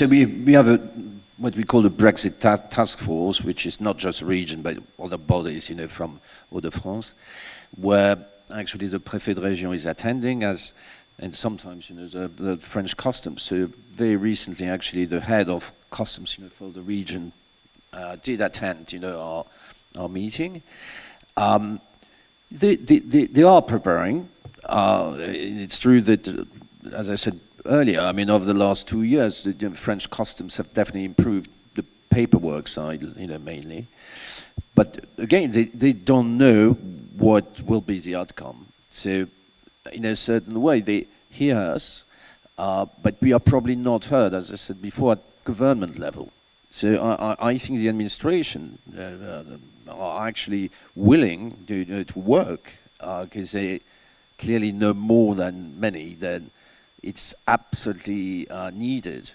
So we have what we call the Brexit task force, which is not just a region, but other bodies, from Hauts-de-France, where actually the préfet de région is attending, and sometimes, the French customs. So very recently, actually, the head of customs, for the region did attend, our meeting. They are preparing. It's true that, as I said earlier, over the last 2 years, the French customs have definitely improved the paperwork side, mainly. But again, they don't know what will be the outcome. So, in a certain way, they hear us, but we are probably not heard, as I said before, at government level. So I think the administration are actually willing to work, because they clearly know more than many that it's absolutely needed.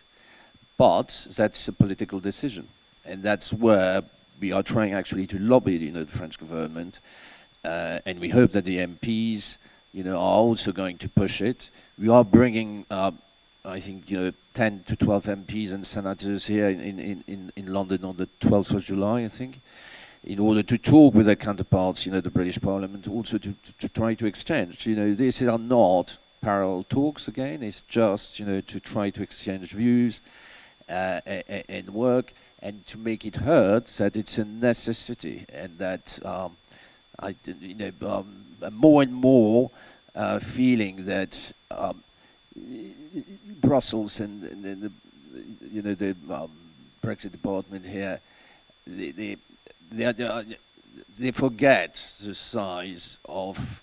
But that's a political decision. And that's where we are trying actually to lobby, the French government. And we hope that the MPs, are also going to push it. We are bringing, I think, 10 to 12 MPs and senators here in London on the 12th of July, I think, in order to talk with their counterparts, the British Parliament, also to try to exchange. These are not parallel talks again. It's just, to try to exchange views and work, and to make it heard that it's a necessity, and that more and more feeling that Brussels and the Brexit department here, they forget the size of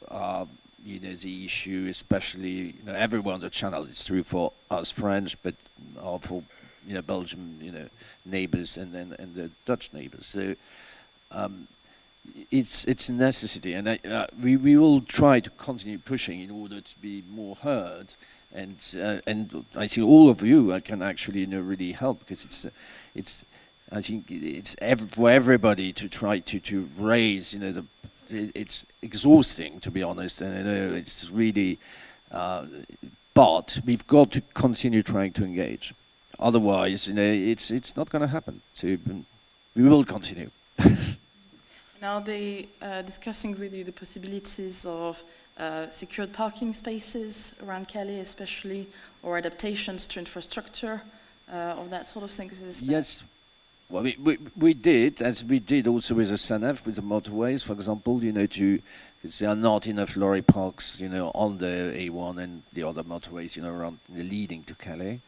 the issue, especially everyone on the channel. It's true for us French, but for Belgium neighbors and the Dutch neighbors. So it's a necessity, and we will try to continue pushing in order to be more heard. And I think all of you can actually really help, because I think it's for everybody to try to raise it's exhausting, to be honest, and I know it's really but we've got to continue trying to engage. Otherwise, it's not going to happen. So we will continue. Now they discussing with you the possibilities of secured parking spaces around Calais, especially, or adaptations to infrastructure, of that sort of thing. Yes. Well, we did, as we did also with the SANEF, with the motorways, for example, because there are not enough lorry parks, on the A1 and the other motorways, around leading to Calais.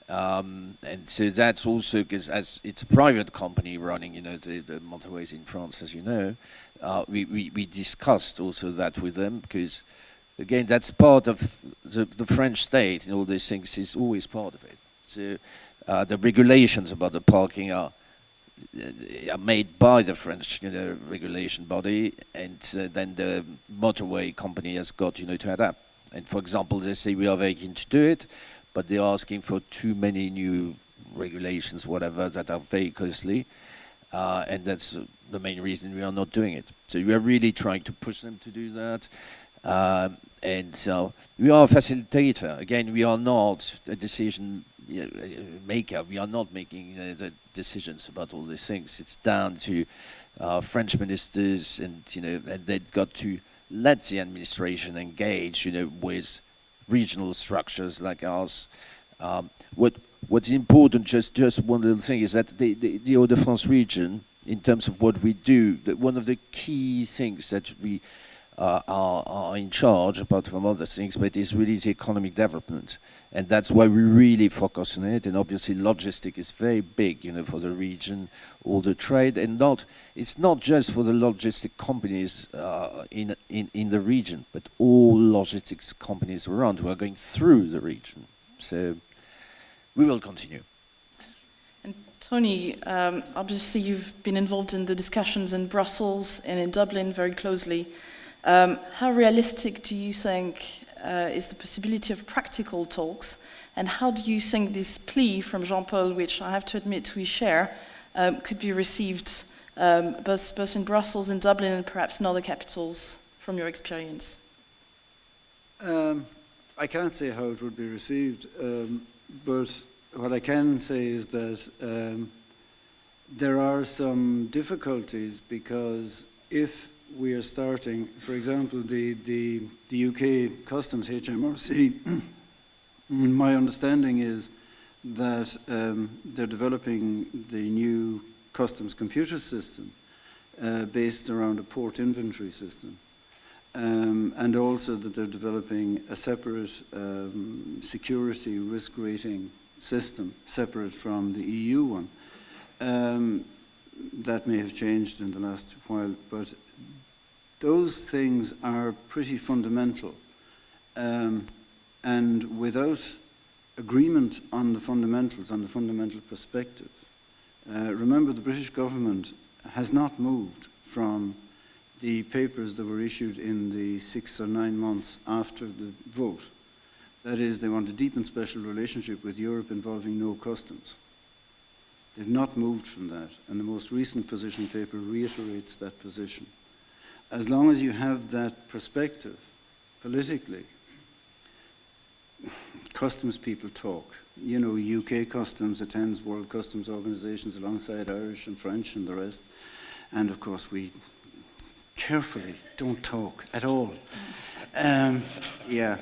And so that's also because, as it's a private company running, the motorways in France, as you know, we discussed also that with them, because, again, that's part of the French state, and all these things is always part of it. So the regulations about the parking are made by the French, regulation body, and then the motorway company has got, to adapt. And for example, they say we are very keen to do it, but they're asking for too many new regulations, whatever, that are very costly, and that's the main reason we are not doing it. So we are really trying to push them to do that. And so we are a facilitator. Again, we are not a decision maker. We are not making the decisions about all these things. It's down to French ministers, and and they've got to let the administration engage, with regional structures like ours. What's important, just one little thing, is that the Hauts-de-France region, in terms of what we do, one of the key things that we are in charge, apart from other things, but is really the economic development. And that's why we really focus on it. And obviously logistics is very big, for the region, all the trade, and it's not just for the logistic companies in the region, but all logistics companies around who are going through the region. So we will continue. And Tony, obviously you've been involved in the discussions in Brussels and in Dublin very closely. How realistic do you think is the possibility of practical talks, and how do you think this plea from Jean-Paul, which I have to admit we share, could be received both in Brussels and Dublin and perhaps in other capitals, from your experience? I can't say how it would be received, but what I can say is that there are some difficulties, because if we are starting, for example, the UK Customs HMRC, my understanding is that they're developing the new customs computer system based around a port inventory system. And also that they're developing a separate security risk rating system, separate from the EU one. That may have changed in the last while, but those things are pretty fundamental. And without agreement on the fundamentals, on the fundamental perspective, remember the British government has not moved from the papers that were issued in the 6 or 9 months after the vote. That is, they want a deep and special relationship with Europe involving no customs. They've not moved from that, and the most recent position paper reiterates that position. As long as you have that perspective, politically, customs people talk. You know, UK Customs attends World Customs Organizations alongside Irish and French and the rest. And of course, we carefully don't talk at all. Yeah.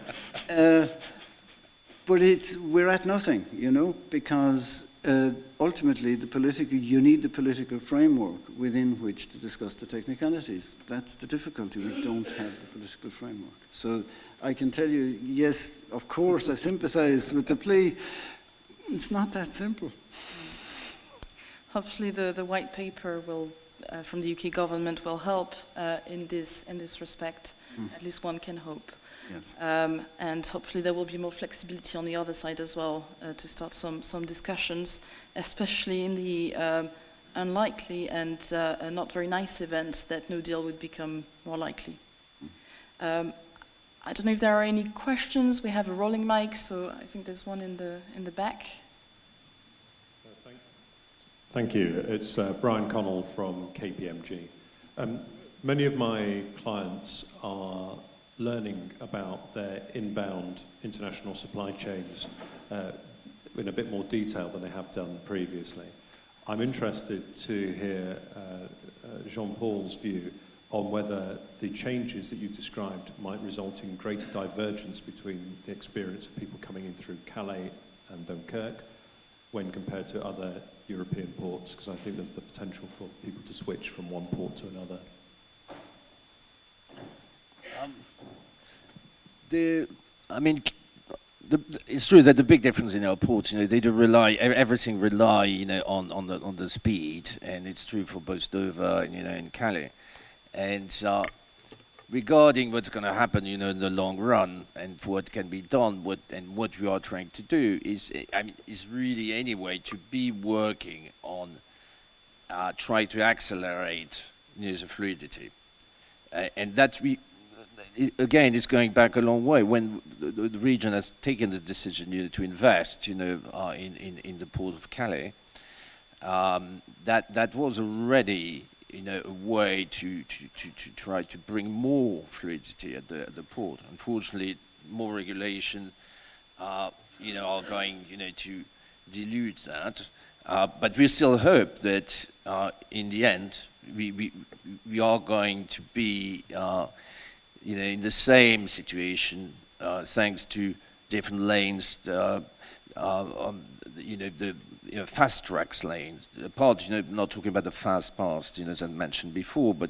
But we're at nothing, you know, because ultimately you need the political framework within which to discuss the technicalities. That's the difficulty. We don't have the political framework. So I can tell you, yes, of course, I sympathize with the plea. It's not that simple. Hopefully the white paper will, from the UK government will help in this respect. At least one can hope. Yes. And hopefully there will be more flexibility on the other side as well to start some discussions, especially in the unlikely and not very nice event that no deal would become more likely. I don't know if there are any questions. We have a rolling mic, so I think there's one in the back. Thank you. It's Brian Connell from KPMG. Many of my clients are learning about their inbound international supply chains in a bit more detail than they have done previously. I'm interested to hear Jean-Paul's view on whether the changes that you described might result in greater divergence between the experience of people coming in through Calais and Dunkirk when compared to other European ports, because I think there's the potential for people to switch from one port to another. It's true that the big difference in our ports, you know, they do rely, everything rely, you know, on the speed, and it's true for both Dover and, you know, in Calais. And regarding what's going to happen, you know, in the long run, and what can be done, what we are trying to do is really anyway to be working on try to accelerate, you know, the fluidity, and that again is going back a long way. When the region has taken the decision, you know, to invest, you know, in the port of Calais, that was already, you know, a way to try to bring more fluidity at the port. Unfortunately, more regulations, you know, are going, you know, to dilute that. But we still hope that in the end we are going to be, you know, in the same situation thanks to different lanes. You know, the fast tracks lanes. Apart, you know, not talking about the fast pass, you know, as I mentioned before, but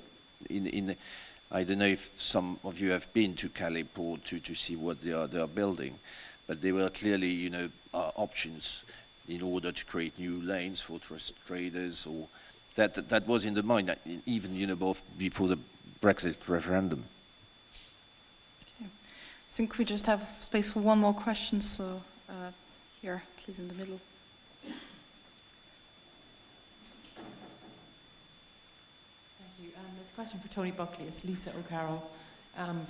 I don't know if some of you have been to Calais port to see what they are building, but there were clearly, you know, options in order to create new lanes for traders, or that was in the mind, even, you know, both before the Brexit referendum. Okay. I think we just have space for one more question, so here, please, in the middle. Thank you. It's a question for Tony Buckley. It's Lisa O'Carroll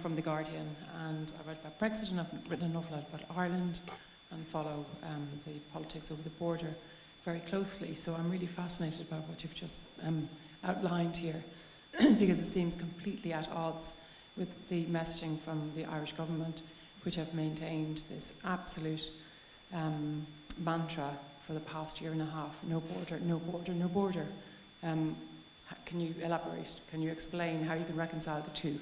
from The Guardian, and I write about Brexit, and I've written an awful lot about Ireland and follow the politics over the border very closely. So I'm really fascinated about what you've just outlined here, because it seems completely at odds with the messaging from the Irish government, which have maintained this absolute mantra for the past year and a half, no border, no border, no border. Can you elaborate? Can you explain how you can reconcile the two?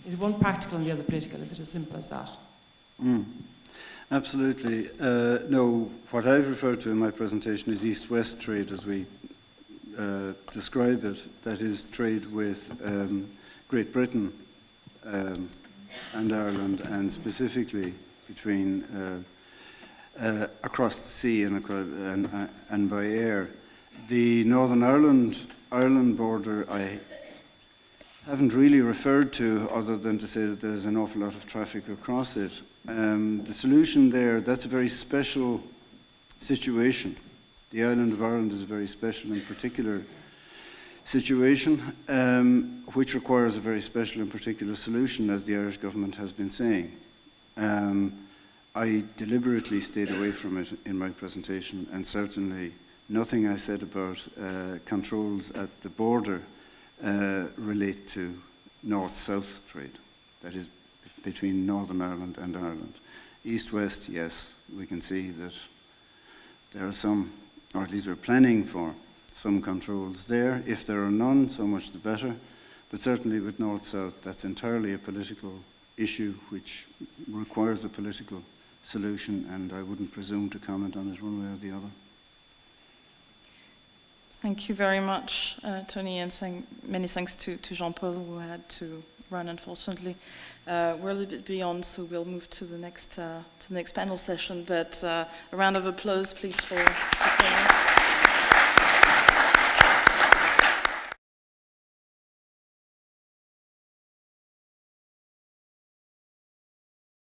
Is one practical and the other political? Is it as simple as that? Absolutely. No, what I've referred to in my presentation is East-West trade as we describe it. That is trade with Great Britain and Ireland, and specifically between across the sea and by air. The Northern Ireland border I haven't really referred to, other than to say that there's an awful lot of traffic across it. The solution there, that's a very special situation. The island of Ireland is a very special and particular situation, which requires a very special and particular solution, as the Irish government has been saying. I deliberately stayed away from it in my presentation, and certainly nothing I said about controls at the border relate to north-south trade, that is between Northern Ireland and Ireland. East-west, yes, we can see that there are some, or at least we're planning for some controls there. If there are none, so much the better. But certainly with north-south, that's entirely a political issue which requires a political solution, and I wouldn't presume to comment on it one way or the other. Thank you very much, Tony, and many thanks to Jean-Paul, who had to run, unfortunately. We're a little bit beyond, so we'll move to the next panel session. But a round of applause, please, for Tony.